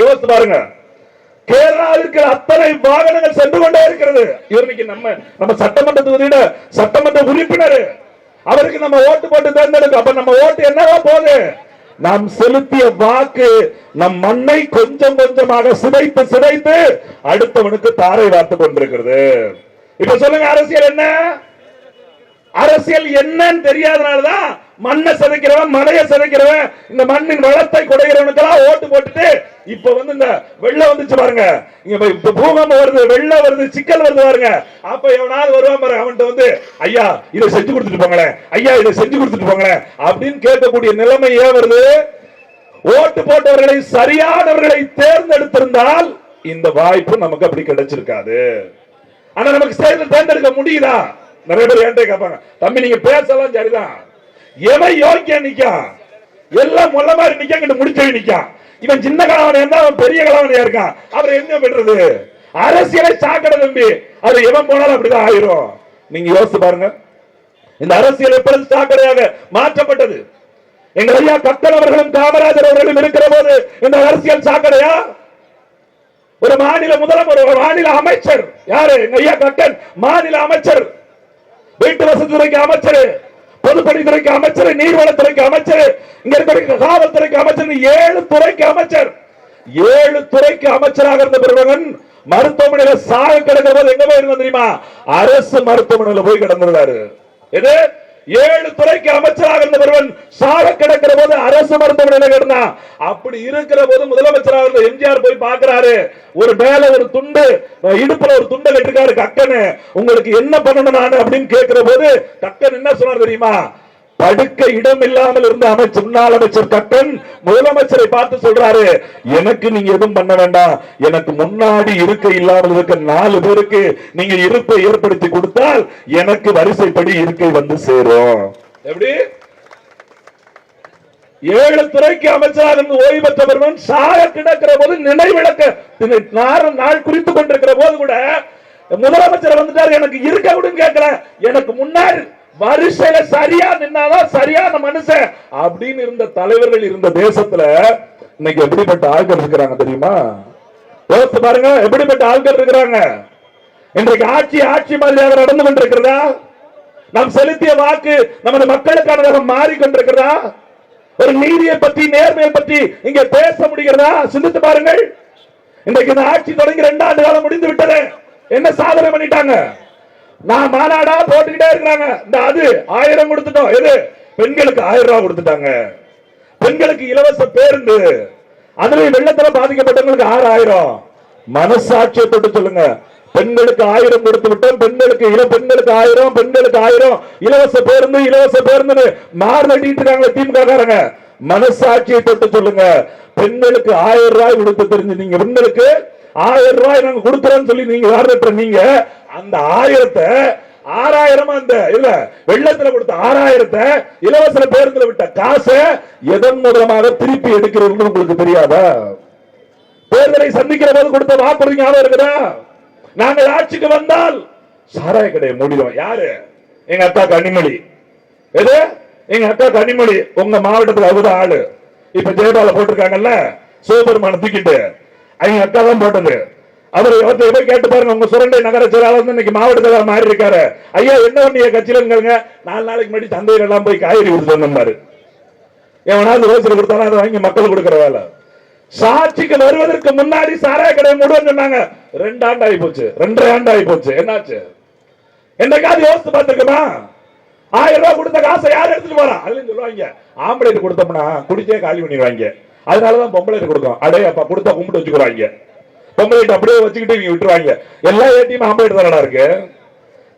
யோசித்து பாருங்க, கேரளாவிற்கு அத்தனை வாகனங்கள் சென்று கொண்டே இருக்கிறது. இவருக்கு நம்ம சட்டமன்ற தொகுதியில சட்டமன்ற உறுப்பினர், அவருக்கு நம்ம ஓட்டு போட்டு தேர்ந்தெடுக்க. அப்ப நம்ம ஓட்டு என்னவா போகுது? நாம் செலுத்திய வாக்கு நம் மண்ணை கொஞ்சம் கொஞ்சமாக சிதைத்து சிதைத்து அடுத்தவனுக்கு தாரை வார்த்து கொண்டிருக்கிறது. இப்ப சொல்லுங்க, அரசியல் என்ன? அரசியல் என்னன்னு தெரியாதனாலதான் மண்ணை சிதைக்கிறவன், மலையை சிதைக்கிறவன், இந்த மண்ணின் வளத்தை குடைகிறவனுக்கெல்லாம் ஓட்டு போட்டுட்டு இப்ப இந்த வெள்ளம் வந்துச்சு பாருங்க, இப்ப பூகம்பம் வருது, வெள்ளம் வருது, சிக்கல் வருது பாருங்க. அப்ப எவனாவது வருவான் பாருங்க, அவன்கிட்ட ஐயா இதை செஞ்சு கொடுத்துட்டு போங்களேன், ஐயா இதை செஞ்சு கொடுத்துட்டு போங்களேன் அப்படின்னு கேட்கக்கூடிய நிலைமை ஏன் வருது? ஓட்டு போட்டவர்களை சரியானவர்களை தேர்ந்தெடுத்திருந்தால் இந்த வாய்ப்பு நமக்கு அப்படி கிடைச்சிருக்காது. ஆனா நமக்கு தேர்ந்தெடுக்க முடியுதா? நிறைய பேர் என்கிட்ட கேட்பாங்க, தம்பி நீங்க பேசலாம் சரிதான், எவன் யோக்கிய நிக்கான், எல்லாம் மொல்ல மாதிரி நிக்க முடிச்சு நிக்கான். இவன் சின்ன கலவனை இருந்தா அவன் பெரிய கலவனையா இருக்கான், அவர் என்ன பண்றது? அரசியலை சாக்கடை தம்பி, அது எவன் போனாலும் அப்படிதான் ஆயிரும். நீங்க யோசிச்சு பாருங்க, இந்த அரசியல் எப்படி சாக்கடையாக மாற்றப்பட்டது. எங்கள் ஐயா கக்கன் அவர்களும் காமராஜர் அவர்களும் இருக்கிற போது இந்த அரசியல் சாக்கடையா? ஒரு மாநில முதலமைச்சர், ஒரு மாநில அமைச்சர் யாரு? எங்க ஐயா கக்கன் மாநில அமைச்சர், வீட்டு வசதித்துறைக்கு அமைச்சர், பொதுப்பணித்துறைக்கு அமைச்சர், நீர்வளத்துறைக்கு அமைச்சர், இங்க இருக்கிற காவல்துறைக்கு அமைச்சர், 7 துறைக்கு அமைச்சர். 7 துறைக்கு அமைச்சராக இருந்த பெருமகன் மருத்துவமனையில சாக கிடக்கிற போது எங்க போய் இருந்தா தெரியுமா? அரசு மருத்துவமனையில போய் கிடந்தாரு. எது? 7 துறைக்கு அமைச்சராக இருந்த பெருமன் சாக கிடக்கிற போது அரசு மருத்துவமனையில கிடந்தா. அப்படி இருக்கிற போது முதலமைச்சராக இருந்த எம்ஜிஆர் போய் பார்க்கிறாரு, ஒரு மேல ஒரு துண்டு, இடுப்புல ஒரு துண்டை கட்டிருக்காரு கக்கன், உங்களுக்கு என்ன பண்ணணும் நான் அப்படின்னு கேட்கிற போது கக்கன் என்ன சொன்னார் தெரியுமா? படுக்க இடம் இல்லாமல் இருந்த முன்னாள் அமைச்சர் கக்கன் முதலமைச்சரை பார்த்து சொல்றாரு, எனக்கு நீங்க எதுவும் பண்ண வேண்டாம், எனக்கு முன்னாடி இருக்க இல்லாமல் இருக்க 4 பேருக்கு நீங்க இருப்பை ஏற்படுத்தி கொடுத்தால் எனக்கு வரிசைப்படி இருக்கை வந்து சேரும். எப்படி? 7 துறைக்கு அமைச்சராக இருந்து ஓய்வு பெற்ற பெருமன் சாக கிடக்கிற போது நினைவிழக்க நாள் குறித்துக் கொண்டிருக்கிற போது கூட முதலமைச்சர் வந்துட்டார், எனக்கு இருக்க விடுன்னு கேட்கல, எனக்கு முன்னாடி வரிசையில சரியா நின்னாதான் சரியான மனுஷன் அப்படின்னு இருந்த தலைவர்கள் இருந்த தேசத்துல இன்னைக்கு எப்படிப்பட்ட ஆட்கள் இருக்கிறாங்க தெரியுமா? யோசித்து பாருங்க, எப்படிப்பட்ட ஆட்கள் இருக்கிறாங்க. இன்றைக்கு ஆட்சி மாதிரியாக நடந்து கொண்டிருக்கிறதா? நாம் செலுத்திய வாக்கு நமது மக்களுக்கானதாக மாறிக்கொண்டிருக்கிறதா? ஒரு நீதியை பற்றி, நேர்மையை பற்றி இங்க பேச முடிகிறதா? சிந்தித்து பாருங்கள். இன்றைக்கு இந்த ஆட்சி தொடங்கி 2 ஆண்டு காலம் முடிந்து விட்டது. என்ன சாதனை பண்ணிட்டாங்க? நான் மாநாடா போட்டுக்கிட்டே இருக்கிறாங்க. இந்த அது 1000 கொடுத்துட்டோம். எது? பெண்களுக்கு 1000 ரூபாய் கொடுத்துட்டாங்க. பெண்களுக்கு இலவச பேருந்து, அதுல வெள்ளத்துல பாதிக்கப்பட்டவங்களுக்கு 6000. மனசாட்சியை தொட்டு சொல்லுங்க, பெண்களுக்கு 1000 கொடுத்து விட்டோம், பெண்களுக்கு 1000, பெண்களுக்கு 1000 இலவச பேருந்து மார்லட்டிட்டு இருக்காங்க திமுக காரங்க. மனசாட்சியை தொட்டு சொல்லுங்க, பெண்களுக்கு 1000 ரூபாய் கொடுத்து தெரிஞ்சு நீங்க பெண்களுக்கு 1000 ரூபாய் நாங்க கொடுக்கிறோம் சொல்லி நீங்க வாரற்ற நீங்க அந்த 1000 6000 அந்த இல்ல வெள்ளத்துல கொடுத்த 6000 இலவச பேருந்துல விட்ட காசை எதன் மூலமாக திருப்பி எடுக்கிறீர்கள் உங்களுக்கு தெரியாதா? தேர்தலை சந்திக்கிற போது கொடுத்த வாக்குறுதி ஞாபகம் இருக்குதா? நாங்கள் ஆட்சிக்கு வந்தால் சாராய கடையை மூடிடுவோம். யாரு? எங்க அக்கா கனிமொழி. எது? எங்க அக்கா கனிமொழி உங்க மாவட்டத்தில் அவதான் ஆளு. இப்ப ஜெயபால போட்டிருக்காங்கல்ல, சிவபெருமான தூக்கிட்டு அவங்க அக்கா தான் போட்டது. அவர் போய் கேட்டு பாருங்க, உங்க சுரண்டை நகர செயலாளர் இன்னைக்கு மாவட்ட செயலாளர் மாறி இருக்காரு. ஐயா என்ன ஒண்ணு கட்சியில 4 நாளைக்கு முன்னாடி சந்தையில எல்லாம் போய் காய்கறி கொடுத்து வந்தாரு. எவனாவது ரோசரி கொடுத்தாலும் அதை வாங்கி மக்கள் கொடுக்கிற வேலை. சாட்சிக்கு வருவதற்கு முன்னாடி சாராய கடையை மூடுன்னு சொன்னாங்க. 2 ஆண்டு ஆகி போச்சு, 2.5 ஆண்டு ஆகி போச்சு. என்னாச்சு? என்னைக்காவது யோசித்து பார்த்திருக்குமா? 1000 ரூபாய் கொடுத்த காசை யார் எடுத்துட்டு போறா? அதுல சொல்லுவாங்க, ஆம்பளை கொடுத்தோம்னா குடிச்சே காலி பண்ணிடுவாங்க, அதனாலதான் பொம்பளை கொடுக்கும். அடே அப்பா கொடுத்தா கும்பிட்டு வச்சுக்கிறாங்க, பொம்பளை அப்படியே வச்சுக்கிட்டு இவங்க விட்டுருவாங்க. எல்லா ஏடியும் ஆம்பளை தானடா இருக்கு,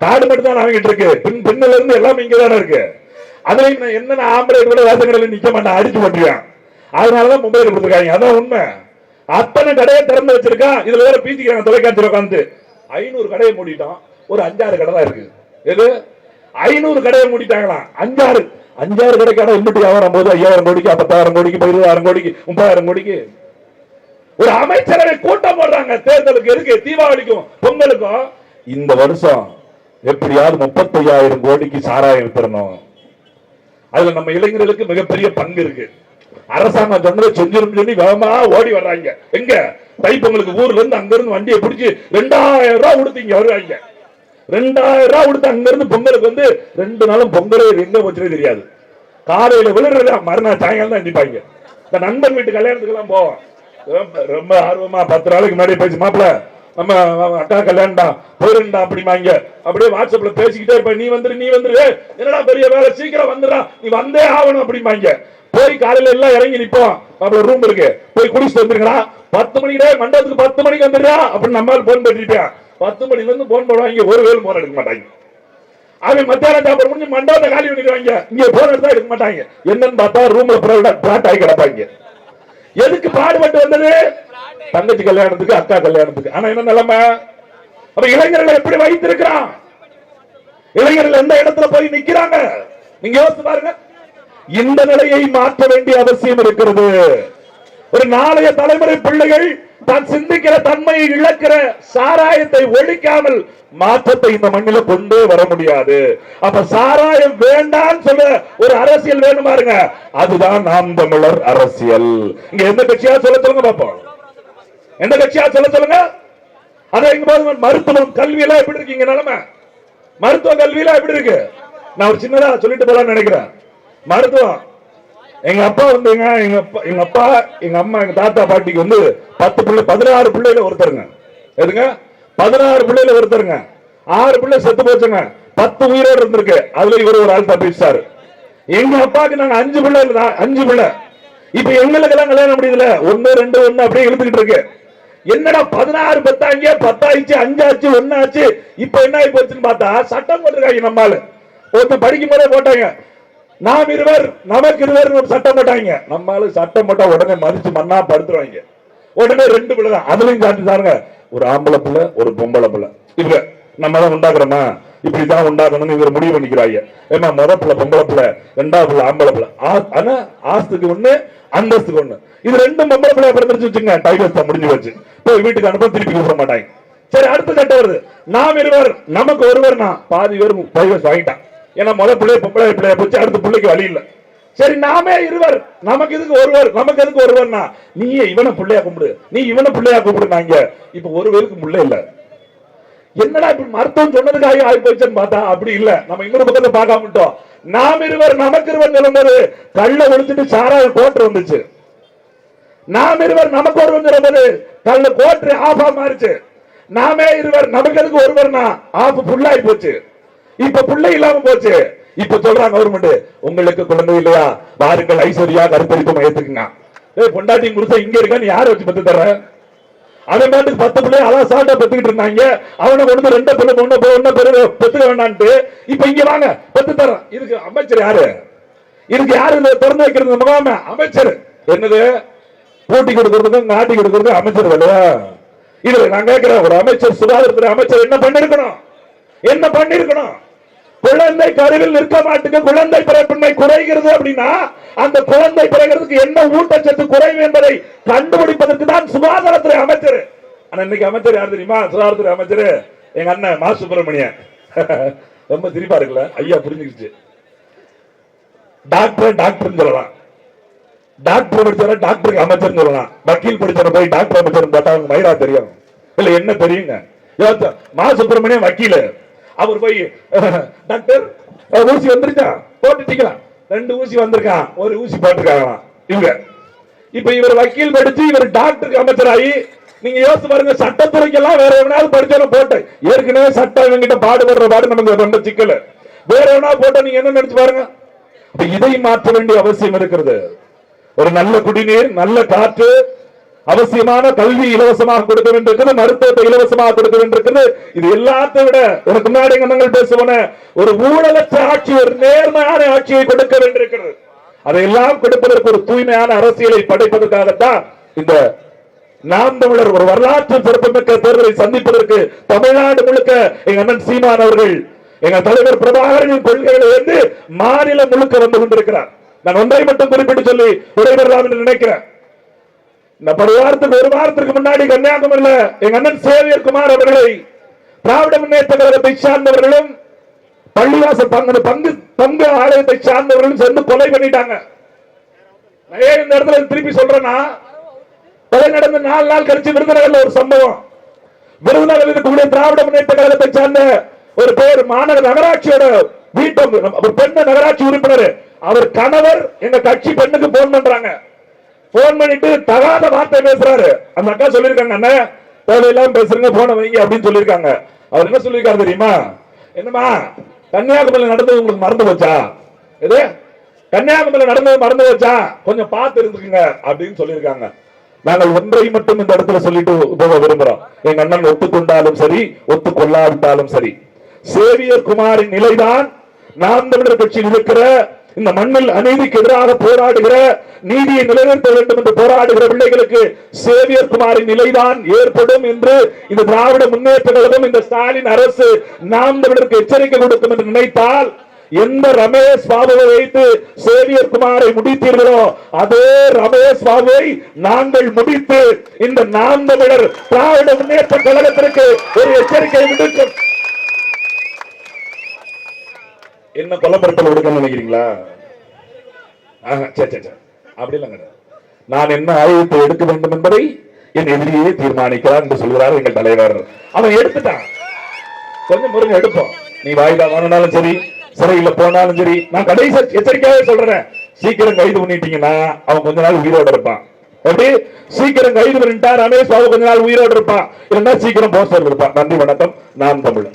காடு மட்டும் தான் அவங்கிட்டு இருக்கு, பின்னில இருந்து எல்லாமே இங்க தானே இருக்கு. அதுல என்ன ஆம்பளை கூட ரேஷன் கடையில் நிக்க மாட்டான், அடிச்சு போட்டுருவான். அதனாலதான் பொம்பளை கொடுத்துருக்காங்க. அதான் உண்மை. அத்தனை கடையை திறந்து வச்சிருக்கான். இதுல வேற பீச்சிக்கிறாங்க தொலைக்காட்சியில் உட்காந்து. 500 கடையை மூடிட்டான், ஒரு 5-6 கடை தான் இருக்கு. எது? 500 கடையை மூடிட்டாங்களாம். 5-6 கடை கடை இன்னும் வியாபாரம் போது 5000 கோடிக்கு, 10,000 கோடிக்கு, 20,000 கோடிக்கு, 30,000 கோடிக்கு. ஒரு அமைச்சரவை கூட்டம் போடுறாங்க தேர்தலுக்கு. இருக்கு தீபாவளிக்கும் பொங்கலுக்கும். இந்த வருஷம் எப்படியாவது 35,000 கோடிக்கு சாராயம் வித்தரணும். அதுல நம்ம இளைஞர்களுக்கு மிகப்பெரிய பங்கு இருக்கு. அரசாங்கம் சொன்னதை செஞ்சிரும் சொல்லி வேகமா ஓடி வர்றாங்க. எங்க தைப்பொங்கலுக்கு ஊர்ல இருந்து அங்க இருந்து வண்டியை பிடிச்சி 2000 ரூபாய் கொடுத்து இங்க வருவாங்க. 2000 ரூபாய் கொடுத்து அங்க இருந்து பொங்கலுக்கு வந்து 2 நாளும் பொங்கல் எங்க போச்சுன்னு தெரியாது. காலையில விழுறதா மறுநாள் சாயங்காலம் தான் நிப்பாங்க. இந்த நண்பன் வீட்டு கல்யாணத்துக்கு எல்லாம் போவோம். ரொம்ப ஆர்வமா 10 நாளைக்கு முன்னாடி பேசி மாப்பிள்ள நம்ம அக்கா கல்யாணம்டா போயிருந்தா அப்படிமாங்க. அப்படியே வாட்ஸ்அப்ல பேசிக்கிட்டே இருப்ப, நீ வந்துரு என்னடா பெரிய வேலை சீக்கிரம் வந்துடா நீ வந்தே ஆகணும் அப்படிமாங்க. போய் காலையில எல்லாம் இறங்கி நிப்போம். மாப்பிள்ள ரூம் இருக்கு போய் குடிச்சிட்டு வந்துருக்கா 10 மணிக்கு மண்டபத்துக்கு 10 மணிக்கு வந்துடுறா அப்படின்னு நம்மளால போன் பண்ணிருப்பேன். 10 மணில இருந்து போன் போடுவாங்க, ஒரு வேலை போன் எடுக்க மாட்டாங்க. அவன் மத்தியானம் சாப்பிட முடிஞ்சு மண்டபத்தை காலி பண்ணிடுவாங்க, இங்க போன் எடுத்தா எடுக்க மாட்டாங்க. என்னன்னு பார்த்தா ரூம்ல பிளாட் ஆகி கிடப்பாங்க. எதுக்கு பாடுபட்டு வந்தது? தங்கச்சி கல்யாணத்துக்கு அக்கா கல்யாணத்துக்கு. ஆனா என்ன நிலைமை? அப்ப இளைஞர்களை எப்படி வைத்திருக்கிறான்? இளைஞர்கள் எந்த இடத்துல போய் நிக்கிறாங்க? நீங்க யோசிச்சு பாருங்க. இந்த நிலையை மாற்ற வேண்டிய அவசியம் இருக்கிறது. ஒரு நாளைய தலைமுறை பிள்ளைகள் தான் சிந்திக்கிற தன்மையை இழக்கிற சாராயத்தை ஒழிக்காமல் மாற்றத்தை இந்த மண்ணில கொண்டு வர முடியாது. அப்ப சாராயம் வேண்டாம் சொல்ல ஒரு அரசியல் வேணும் பாருங்க, அதுதான் நாம் தமிழர் அரசியல். இங்க எந்த கட்சியா சொல்ல சொல்லுங்க பாப்போம், எந்த கட்சியா சொல்ல சொல்லுங்க. அதை இங்க பாருங்க, மருத்துவம் கல்வி எல்லாம் எப்படி இருக்கு? இங்க நிலைமை மருத்துவ கல்வி எல்லாம் எப்படி இருக்கு? நான் ஒரு சின்னதா சொல்லிட்டு போலான்னு நினைக்கிறேன். மருத்துவம் எங்க அப்பா வந்து எங்க அப்பா எங்க அம்மா எங்க தாத்தா பாட்டிக்கு வந்து 10 பிள்ளை 16 பிள்ளைல ஒருத்தருங்க. எதுங்க 16 பிள்ளைல ஒருத்தருங்க. 6 பிள்ளை செத்து போச்சுங்க, 10 உயிரோடு இருந்திருக்கு. அதுல இவர் ஒரு ஆள் தப்பிச்சாரு. எங்க அப்பாவுக்கு நாங்க 5 பிள்ளை 5 பிள்ளை. இப்ப எங்களுக்கு எல்லாம் கல்யாணம் முடியல, 1 2 1 அப்படியே இழுத்துக்கிட்டு இருக்கு. என்னடா 16 பத்தாங்க, 10 ஆயிடுச்சு, 5 ஆச்சு, 1 ஆச்சு. இப்ப என்ன ஆகி போச்சுன்னு பார்த்தா சட்டம் போட்டிருக்காங்க. நம்மால ஒருத்தர் படிக்கும் போதே போட்டாங்க, நாம் இருவர் நமக்கு இருவர் சட்டம் போட்டாங்க. நம்மால சட்டம் போட்டா உடனே மதிச்சு மண்ணா படுத்துருவாங்க. உடனே 2 பிள்ளை தான், அதுலயும் காட்டி தாருங்க, ஒரு ஆம்பளை பிள்ளை ஒரு பொம்பளை பிள்ளை. இல்ல நம்ம தான் உண்டாக்குறோமா, இப்படிதான் உண்டாக்கணும்னு இவர் முடிவு பண்ணிக்கிறாங்க. ஏன்னா முத பிள்ளை பொம்பளை பிள்ளை, 2வது பிள்ளை ஆம்பளை பிள்ளை. ஆனா ஆஸ்துக்கு 1 அந்தஸ்துக்கு 1. இது 2 பொம்பளை பிள்ளை பிறந்துச்சு வச்சுங்க, டைவர்ஸ் தான் முடிஞ்சு வச்சு. போய் வீட்டுக்கு அனுப்ப திருப்பி கூப்பிட மாட்டாங்க. சரி அடுத்த சட்டம் வருது, நாம் இருவர் நமக்கு ஒருவர்னா பாதி பேர் டைவர்ஸ் வாங்கிட்டான். ஏன்னா முத பிள்ளை பொம்பளை பிள்ளைய போச்சு, அடுத்த பிள்ளைக்கு வழி இல்ல. சரி நாமே இருவர் நமக்கு எதுக்கு ஒருவர், நமக்கு எதுக்கு ஒருவர்னா நீ இவனை பிள்ளையா கும்பிடு, நீ இவனை பிள்ளையா கும்பிடுனாங்க. இப்ப ஒரு பேருக்கு பிள்ளை இல்ல. என்னடா இப்ப மருத்துவம் சொன்னதுக்காக ஆகி போச்சுன்னு பார்த்தா அப்படி இல்ல. நம்ம இன்னொரு பக்கத்தை பார்க்காம விட்டோம். நாம் இருவர் நமக்கு இருவர் சொல்லும்போது கள்ள ஒழிச்சிட்டு சாராய கோட்டர் வந்துச்சு. நாம் இருவர் நமக்கு ஒருவர் சொல்லும்போது கள்ள கோட்டர் ஆஃபா மாறிச்சு. நாமே இருவர் நமக்கு எதுக்கு ஒருவர்னா ஆஃப் ஃபுல்லாகி போச்சு. இப்ப பிள்ளை இல்லாம போச்சு. இப்ப சொல்றாங்க கவர்மெண்ட், உங்களுக்கு குழந்தை இல்லையா பாருங்கள் ஐஸ்வர்யா கருத்தரிப்பு மையத்துக்குங்க. பொண்டாட்டி குடிச்சா இங்க இருக்கான்னு யார வச்சு பத்து தர? அவன் பாட்டுக்கு 10 பிள்ளை அதான் சாட்டா பெத்துக்கிட்டு இருந்தாங்க. அவனை கொண்டு 2 பிள்ளை 1 பேரு பெத்துக்க வேண்டான்ட்டு இப்ப இங்க வாங்க பெத்து தரேன். இதுக்கு அமைச்சர் யாரு? இதுக்கு யாரு திறந்து வைக்கிறது? முகாம அமைச்சர். என்னது போட்டி கொடுக்கறதுக்கும் நாட்டி கொடுக்கறதுக்கும் அமைச்சர் இல்லையா? இதுல நான் கேட்கிறேன், ஒரு அமைச்சர் சுகாதாரத்துறை அமைச்சர் என்ன பண்ணிருக்கணும்? என்ன பண்ணிருக்கணும்? குழந்தை கருவில் நிற்க மாட்டுக்கு குழந்தை பிறப்பின்மை குறைகிறது அப்படின்னா அந்த குழந்தை பிறகு என்ன ஊட்டச்சத்து குறைவு என்பதை கண்டுபிடிப்பதற்கு தான் சுகாதாரத்துறை அமைச்சர். ஆனா இன்னைக்கு அமைச்சர் யார் தெரியுமா? சுகாதாரத்துறை அமைச்சர் எங்க அண்ணன் மா சுப்பிரமணியன். ரொம்ப சிரிப்பா இருக்குல்ல? ஐயா புரிஞ்சுக்கிச்சு. டாக்டர் டாக்டர் சொல்லலாம், டாக்டர் படிச்சவரை டாக்டருக்கு அமைச்சர் சொல்லலாம், வக்கீல் படிச்சவரை போய் டாக்டர் அமைச்சர் போட்டா அவங்க மயிரா தெரியும் இல்ல? என்ன தெரியுங்க? மா சுப்பிரமணியன் வக்கீல், அவர் போய் டாக்டர் ஊசி வந்துருச்சா போட்டுட்டீங்களா? 2 ஊசி வந்திருக்கான், 1 ஊசி போட்டிருக்காங்க இவங்க. இப்ப இவர் வக்கீல் படிச்சு இவர் டாக்டருக்கு அமைச்சராகி நீங்க யோசிச்சு பாருங்க. சட்டத்துறைக்கு எல்லாம் வேற எவனாவது படிச்சாலும் போட்டு ஏற்கனவே சட்டம் இவங்கிட்ட பாடுபடுற பாடு நமக்கு ரொம்ப சிக்கல். வேற எவனாவது போட்டா நீங்க என்ன நினைச்சு பாருங்க. இதை மாற்ற வேண்டிய அவசியம் இருக்கிறது. ஒரு நல்ல குடிநீர், நல்ல காற்று, அவசியமான கல்வி இலவசமாக கொடுக்க வேண்டியிருக்கிறது, மருத்துவத்தை இலவசமாக கொடுக்க வேண்டியிருக்கிறது. இது எல்லாத்தையும் விட எனக்கு முன்னாடி நாங்கள் பேசுவோன ஒரு ஊழலற்ற ஆட்சி, ஒரு நேர்மையான ஆட்சியை கொடுக்க வேண்டியிருக்கிறது. அதையெல்லாம் கொடுப்பதற்கு ஒரு தூய்மையான அரசியலை படைப்பதற்காகத்தான் இந்த நாம் தமிழர் ஒரு வரலாற்று சிறப்புமிக்க தேர்தலை சந்திப்பதற்கு தமிழ்நாடு முழுக்க எங்க அண்ணன் சீமான் அவர்கள், எங்க தலைவர் பிரபாகரனின் கொள்கைகளை வந்து மாநிலம் முழுக்க வந்து கொண்டிருக்கிறார். நான் ஒன்றை மட்டும் குறிப்பிட்டு சொல்லி விடைபெறலாம் என்று நினைக்கிறேன். ஒரு வாரத்திற்கு முன்னாடி கன்னியாகுமரியில எங்க அண்ணன் சேவியர் குமார் அவர்களை திராவிட முன்னேற்ற கழகத்தை சார்ந்தவர்களும் பள்ளிவாசல் பங்கு ஆலயத்தை சார்ந்தவர்களும் சேர்ந்து கொலை பண்ணிட்டாங்க. ஏன் இந்த இடத்துல திருப்பி சொல்றேன்னா, கொலை நடந்த 4 நாள் கழிச்சு விருதுநகர்ல ஒரு சம்பவம். விருதுநகரில் இருக்கக்கூடிய திராவிட முன்னேற்ற கழகத்தை சார்ந்த ஒரு பேர் மாநகர நகராட்சியோட வீட்டம் பெண் நகராட்சி உறுப்பினர், அவர் கணவர் எங்க கட்சி பெண்ணுக்கு போன் பண்றாங்க. போன் பண்ணிட்டு தகாத வார்த்தை பேசுறாரு. அந்த அக்கா சொல்லிருக்காங்க, அண்ணன் தேவையில்லாம பேசுறீங்க, போன வைங்க அப்படின்னு சொல்லிருக்காங்க. அவர் என்ன சொல்லிருக்காரு தெரியுமா? என்னமா கன்னியாகுமரியில் நடந்தது உங்களுக்கு மறந்து போச்சா? இது கன்னியாகுமரியில் நடந்தது மறந்து போச்சா? கொஞ்சம் பார்த்து இருந்துக்குங்க அப்படின்னு சொல்லியிருக்காங்க. நாங்கள் ஒன்றை மட்டும் இந்த இடத்துல சொல்லிட்டு போக விரும்புறோம். எங்க அண்ணன் ஒத்துக்கொண்டாலும் சரி, ஒத்துக்கொள்ளாவிட்டாலும் சரி, சேவியர் குமாரின் நிலைதான் நாம் தமிழர் கட்சியில் இருக்கிற இந்த மண்ணில் அநீதிக்கு எதிராக போராடுகிற, நீதியை நிலைநிறுத்த வேண்டும் என்று போராடுகிற பிள்ளைகளுக்கு சேவியர் குமாரின் நிலைதான் ஏற்படும் என்று இந்த திராவிட முன்னேற்ற கழகம், இந்த ஸ்டாலின் அரசு நாம் தமிழருக்கு எச்சரிக்கை கொடுக்கும் என்று நினைத்தால், எந்த ரமேஷ் பாபுவை வைத்து சேவியர் குமாரை முடித்தீர்களோ அதே ரமேஷ் பாபுவை நாங்கள் முடித்து இந்த நாம் தமிழர் திராவிட முன்னேற்ற கழகத்திற்கு ஒரு எச்சரிக்கை விடுக்கும். என்ன கொல்லப்படுத்தல் கொடுக்க நினைக்கிறீங்களா? அப்படி இல்லைங்க. நான் என்ன ஆயுதத்தை எடுக்க வேண்டும் என்பதை என் எதிரியே தீர்மானிக்கிறான் என்று சொல்கிறார் எங்கள் தலைவர். அவன் எடுத்துட்டான். கொஞ்சம் முருங்க எடுப்போம். நீ வாயிலா வாங்கினாலும் சரி, சிறையில் போனாலும் சரி, நான் கடைசி எச்சரிக்கையாவே சொல்றேன், சீக்கிரம் கைது பண்ணிட்டீங்கன்னா அவன் கொஞ்ச நாள் உயிரோடு இருப்பான். எப்படி சீக்கிரம் கைது பண்ணிட்டா ரமேஷ் பாபு கொஞ்ச நாள் உயிரோடு இருப்பான், இல்லைன்னா சீக்கிரம் போஸ்டர் இருப்பான். நன்றி, வணக்கம். நாம் தமிழ்.